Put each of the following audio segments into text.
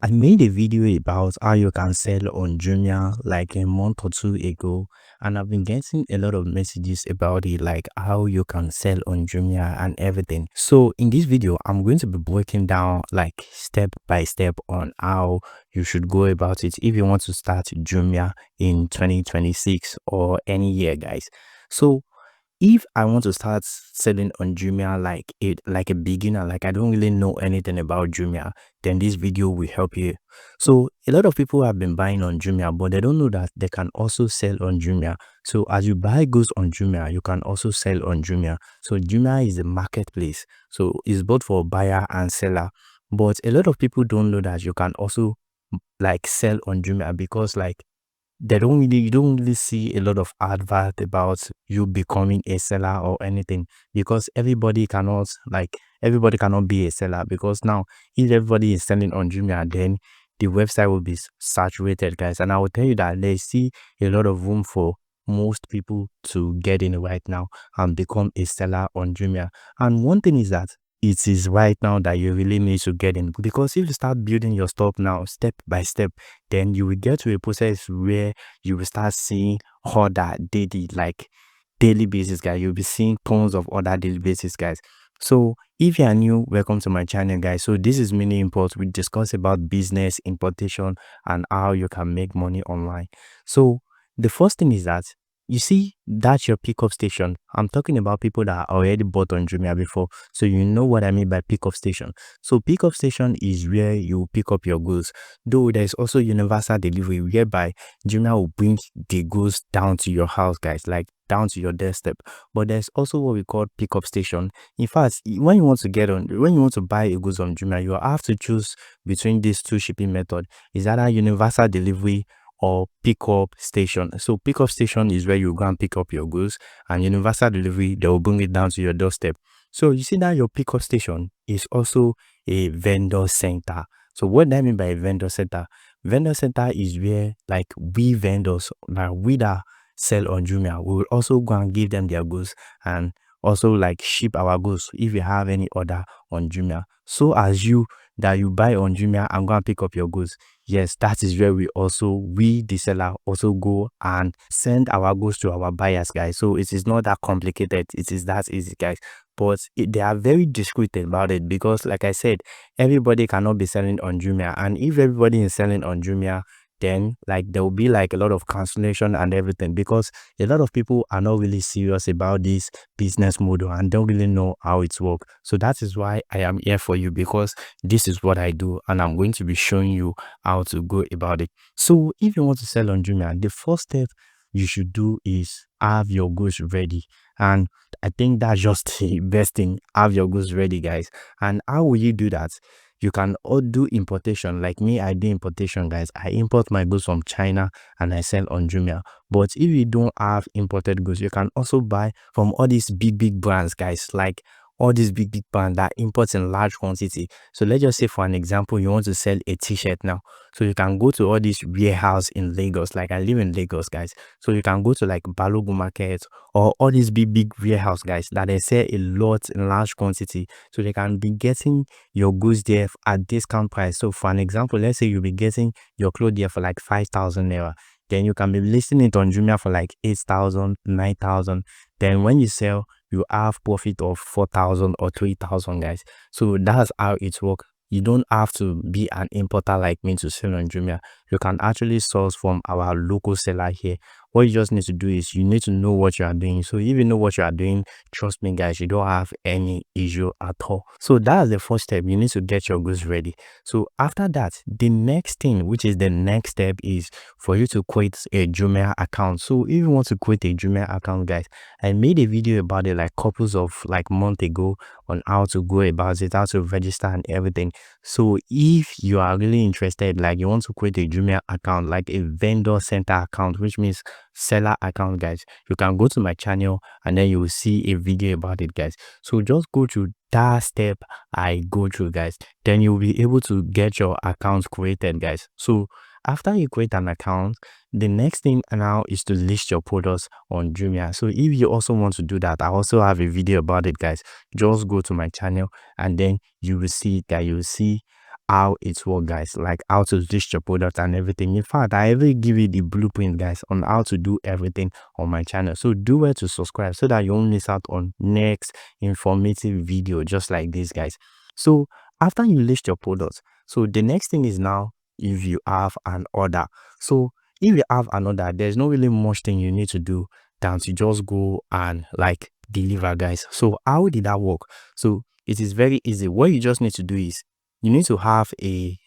I made a video about how you can sell on Jumia like a month or two ago, and I've been getting a lot of messages about it, like how you can sell on Jumia and everything. So in this video, I'm going to be breaking down like step by step on how you should go about it if you want to start Jumia in 2026 or any year, guys. So if I want to start selling on Jumia like a beginner, like I don't really know anything about Jumia, then this video will help you. So a lot of people have been buying on Jumia, but they don't know that they can also sell on Jumia. So as you buy goods on Jumia, you can also sell on Jumia. So Jumia is a marketplace. So it's both for buyer and seller. But a lot of people don't know that you can also like sell on Jumia because like you don't really see a lot of advert about you becoming a seller or anything, because everybody cannot be a seller, because now if everybody is selling on Jumia, then the website will be saturated, guys. And I will tell you that they see a lot of room for most people to get in right now and become a seller on Jumia. And one thing is that it is right now that you really need to get in, because if you start building your stuff now step by step, then you will get to a process where you will start seeing order daily, like daily basis, guys. You'll be seeing tons of order daily basis, guys. So if you are new, welcome to my channel, guys. So this is mini import. We discuss about business, importation, and how you can make money online. So the first thing is that you see that's your pickup station. I'm talking about people that already bought on Jumia before, so you know what I mean by pickup station. So pickup station is where you pick up your goods, though there's also universal delivery whereby Jumia will bring the goods down to your house, guys, like down to your doorstep. But there's also what we call pickup station. In fact, when you want to buy a goods on Jumia, you have to choose between these two shipping methods. Is either universal delivery or pickup station. So pickup station is where you go and pick up your goods, and universal delivery, they will bring it down to your doorstep. So you see that your pickup station is also a vendor center. So what do I mean by a vendor center? Vendor center is where like we vendors, like we that sell on Jumia, we will also go and give them their goods and also like ship our goods if you have any order on Jumia. So as you that you buy on Jumia and go and pick up your goods, yes, that is where we the seller also go and send our goods to our buyers, guys. So it is not that complicated, it is that easy, guys. But they are very discreet about it, because like I said, everybody cannot be selling on Jumia, and if everybody is selling on Jumia, then like there will be like a lot of cancellation and everything, because a lot of people are not really serious about this business model and don't really know how it works. So that is why I am here for you, because this is what I do and I'm going to be showing you how to go about it. So if you want to sell on Jumia, the first step you should do is have your goods ready. And I think that's just the best thing. Have your goods ready, guys. And how will you do that? You can all do importation. Like me, I do importation, guys. I import my goods from China and I sell on Jumia. But if you don't have imported goods, you can also buy from all these big brands, guys, like all these big brands that import in large quantity. So let's just say, for an example, you want to sell a t-shirt now. So you can go to all these warehouse in Lagos. Like I live in Lagos, guys. So you can go to like Balogun Market or all these big warehouse, guys, that they sell a lot in large quantity. So they can be getting your goods there at discount price. So for an example, let's say you'll be getting your clothes there for like 5,000 naira. Then you can be listing it on Jumia for like 8,000, 9,000. Then when you sell, you have profit of 4,000 or 3,000, guys. So that's how it works. You don't have to be an importer like me to sell on Jumia. You can actually source from our local seller here. What you just need to do is you need to know what you are doing. So if you know what you are doing, trust me, guys, you don't have any issue at all. So that's the first step. You need to get your goods ready. So after that, the next thing, which is the next step, is for you to create a Jumia account. So if you want to create a Jumia account, guys, I made a video about it like couples of like month ago on how to go about it, how to register and everything. So if you are really interested, like you want to create a Jumia account, like a vendor center account, which means seller account, guys, you can go to my channel and then you will see a video about it, guys. So just go through that step I go through, guys, then you'll be able to get your account created, guys. So after you create an account, the next thing now is to list your products on Jumia. So if you also want to do that, I also have a video about it, guys. Just go to my channel and then you will see that you will see how it works, guys, like how to list your product and everything. In fact, I will give you the blueprint, guys, on how to do everything on my channel. So do well to subscribe so that you won't miss out on next informative video just like this, guys. So after you list your products, so the next thing is now if you have an order. So if you have an order, there's no really much thing you need to do than to just go and like deliver, guys. So how did that work? So it is very easy. What you just need to do is you need to have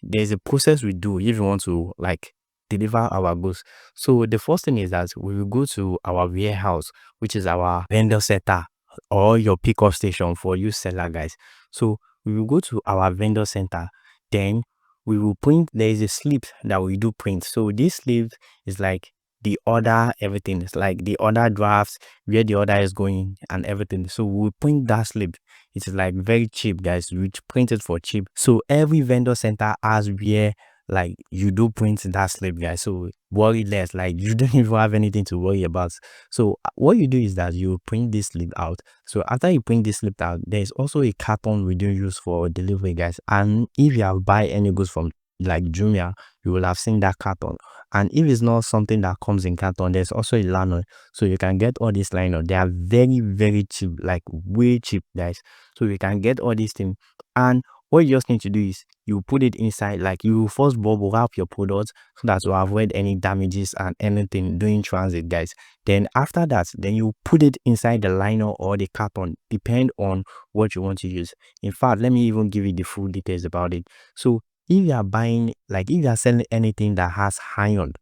there's a process we do if you want to like deliver our goods. So the first thing is that we will go to our warehouse, which is our vendor center or your pickup station for you seller, guys. So we will go to our vendor center, then we will print. There is a slip that we do print. So this slip is like the order, everything. It's like the order drafts, where the order is going and everything. So we print that slip. It is like very cheap, guys. We print it for cheap. So every vendor center has where like you do print that slip, guys. So worry less, like you don't even have anything to worry about. So what you do is that you print this slip out. So after you print this slip out, there's also a carton we do use for delivery, guys. And if you have buy any goods from like Jumia, you will have seen that carton. And if it's not something that comes in carton, there's also a lanyard. So you can get all these lanyard. They are very, very cheap, like way cheap, guys. So you can get all these things. And what you just need to do is you put it inside, like you first bubble wrap your products so that to avoid any damages and anything during transit, guys. Then after that, then you put it inside the liner or the carton, depend on what you want to use. In fact, let me even give you the full details about it. So if you are buying, like if you are selling anything that has iron,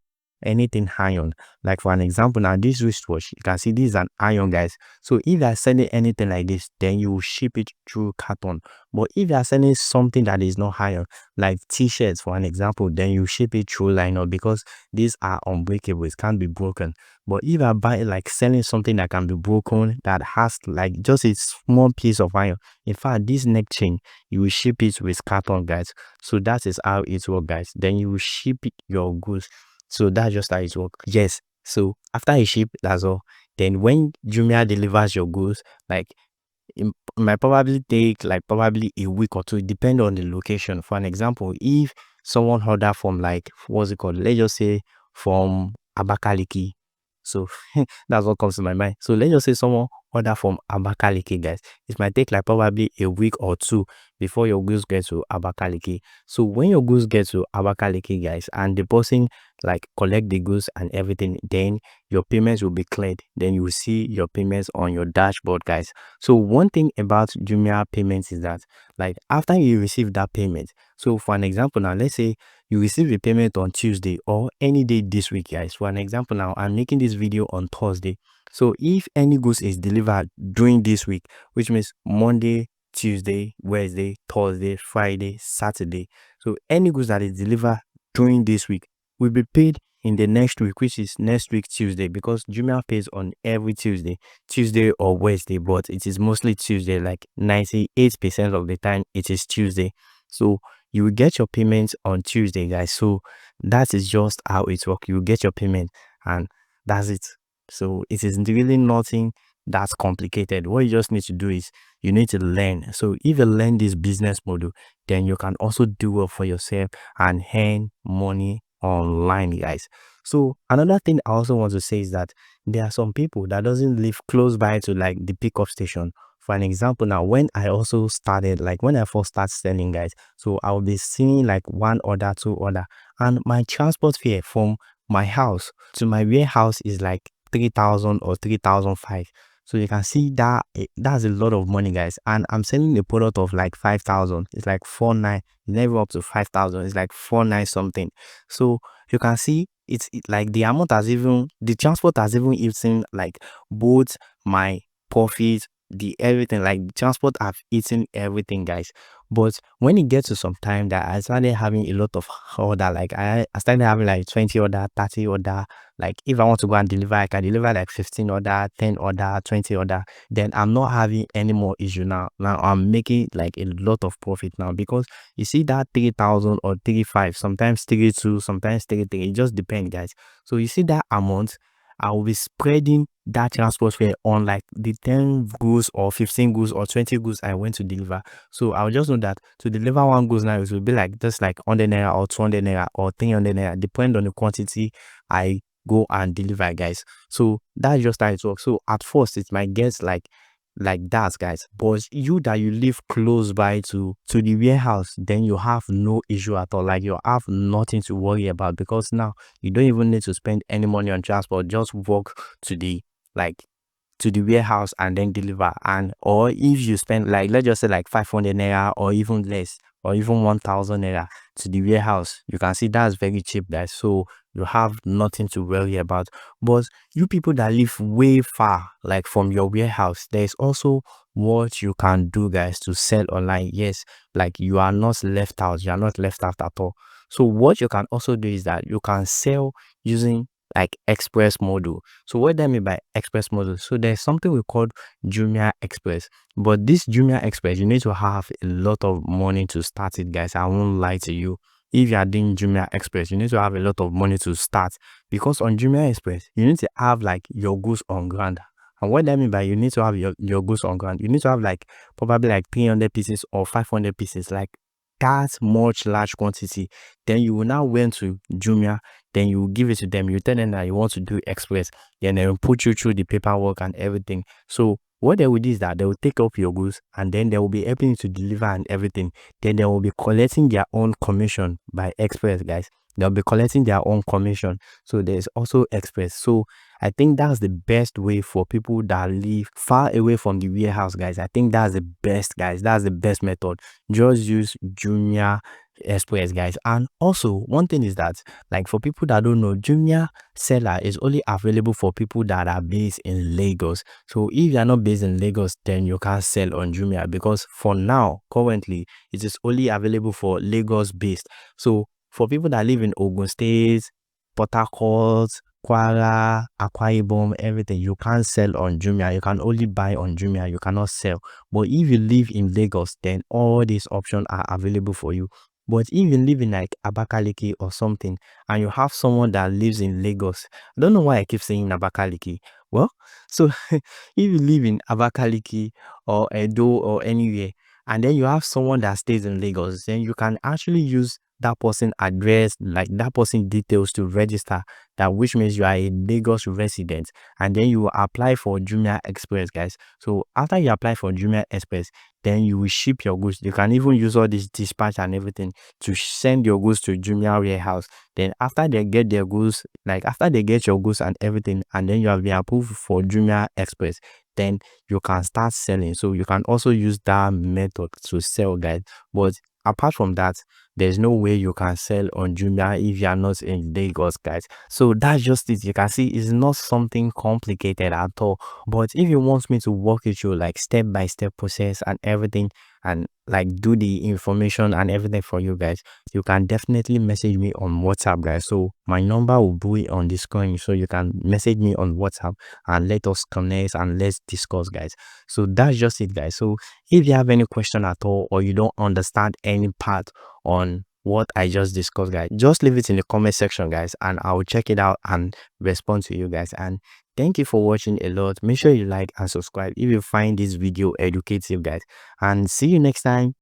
anything iron, like for an example, now this wristwatch, you can see this is an iron, guys. So if you are selling anything like this, then you will ship it through carton. But if you are selling something that is not iron, like t-shirts for an example, then you ship it through liner because these are unbreakable, it can't be broken. But if you are buying, like selling something that can be broken, that has like just a small piece of iron, in fact this neck chain, you will ship it with carton, guys. So that is how it works, guys. Then you will ship your goods. So that's just how it works. Yes. So after you ship, that's all. Then when Jumia delivers your goods, like it might probably take like probably a week or two, depend on the location. For an example, if someone order from like what's it called, let's just say from Abakaliki. So that's what comes to my mind. So let's just say someone order from Abakaliki, guys. It might take like probably a week or two before your goods get to Abakaliki. So when your goods get to Abakaliki, guys, and the person like collect the goods and everything, then your payments will be cleared. Then you will see your payments on your dashboard, guys. So one thing about Jumia payments is that like after you receive that payment, so for an example now, let's say you receive a payment on Tuesday or any day this week, guys. For an example now, I'm making this video on Thursday. So if any goods is delivered during this week, which means Monday, Tuesday, Wednesday, Thursday, Friday, Saturday, so any goods that is delivered during this week will be paid in the next week, which is next week Tuesday, because Jumia pays on every Tuesday or Wednesday, but it is mostly Tuesday, like 98% of the time it is Tuesday. So you will get your payment on Tuesday, guys. So that is just how it works. You will get your payment and that's it. So it is really nothing that's complicated. What you just need to do is you need to learn. So if you learn this business model, then you can also do it for yourself and earn money online, guys. So another thing I also want to say is that there are some people that doesn't live close by to like the pickup station. For an example, now when I also started, like when I first started selling, guys, so I'll be seeing like one order, two order, and my transport fare from my house to my warehouse is like 3,000 or 3,005. So you can see that that's a lot of money, guys. And I'm selling a product of like 5,000. It's like 4,900. It's never up to 5,000. It's like 4,900 something. So you can see like the amount has even, the transport has even eaten like both my profit, the everything, like the transport have eaten everything, guys. But when it gets to some time that I started having a lot of order, like I started having like 20 order, 30 order. Like if I want to go and deliver, I can deliver like 15 order, 10 order, 20 order. Then I'm not having any more issue now. Now I'm making like a lot of profit now, because you see that 3,000 or 35, sometimes 32, sometimes 33. It just depends, guys. So you see that amount, I will be spreading that transport fare on like the 10 goods or 15 goods or 20 goods I went to deliver. So I'll just know that to deliver one goods now, it will be like just like 100 naira or 200 naira or 300 naira, depending on the quantity I go and deliver, guys. So that's just how it works. So at first it might get like that, guys, but you that you live close by to the warehouse, then you have no issue at all. Like you have nothing to worry about, because now you don't even need to spend any money on transport. Just walk to the like to the warehouse and then deliver. And or if you spend like, let's just say like 500 naira or even less, or even 1000 naira to the warehouse, you can see that's very cheap, guys. So you have nothing to worry about. But you people that live way far like from your warehouse, there's also what you can do, guys, to sell online. Yes, like you are not left out, you are not left out at all. So what you can also do is that you can sell using like express model. So what do I mean by express model? So there's something we call Jumia Express. But this Jumia Express, you need to have a lot of money to start it, guys. I won't lie to you. If you are doing Jumia Express, you need to have a lot of money to start, because on Jumia Express, you need to have like your goods on ground. And what do I mean by you need to have your goods on ground? You need to have like probably like 300 pieces or 500 pieces, like that much large quantity. Then you will now went to Jumia, then you will give it to them. You tell them that you want to do express, then they will put you through the paperwork and everything. So what they will do is that they will take up your goods, and then they will be helping you to deliver and everything. Then they will be collecting their own commission by express, guys. They'll be collecting their own commission. So there's also express. So I think that's the best way for people that live far away from the warehouse, guys. I think that's the best, guys. That's the best method. Just use Jumia Express, guys. And also one thing is that, like, for people that don't know, Jumia seller is only available for people that are based in Lagos. So if you're not based in Lagos, then you can't sell on Jumia, because for now currently it is only available for Lagos based. So for people that live in Ogun State, Port Harcourt, Kwara, Akwa Ibom, everything, you can't sell on Jumia. You can only buy on Jumia, you cannot sell. But if you live in Lagos, then all these options are available for you. But if you live in like Abakaliki or something, and you have someone that lives in Lagos, I don't know why I keep saying Abakaliki. Well, so if you live in Abakaliki or Edo or anywhere, and then you have someone that stays in Lagos, then you can actually use that person address, like that person details, to register that, which means you are a Lagos resident, and then you will apply for Jumia Express, guys. So after you apply for Jumia Express, then you will ship your goods. You can even use all this dispatch and everything to send your goods to Jumia warehouse. Then after they get their goods, like after they get your goods and everything, and then you have been approved for Jumia Express, then you can start selling. So you can also use that method to sell, guys. But apart from that, there's no way you can sell on Jumia if you are not in Lagos, guys. So that's just it. You can see it's not something complicated at all. But if you want me to walk you through like step by step process and everything, and like do the information and everything for you guys, you can definitely message me on WhatsApp, guys. So my number will be on the screen, so you can message me on WhatsApp and let us connect and let's discuss, guys. So that's just it, guys. So if you have any question at all, or you don't understand any part on what I just discussed, guys, just leave it in the comment section, guys, and I'll check it out and respond to you guys. And thank you for watching a lot. Make sure you like and subscribe if you find this video educative, guys, and see you next time.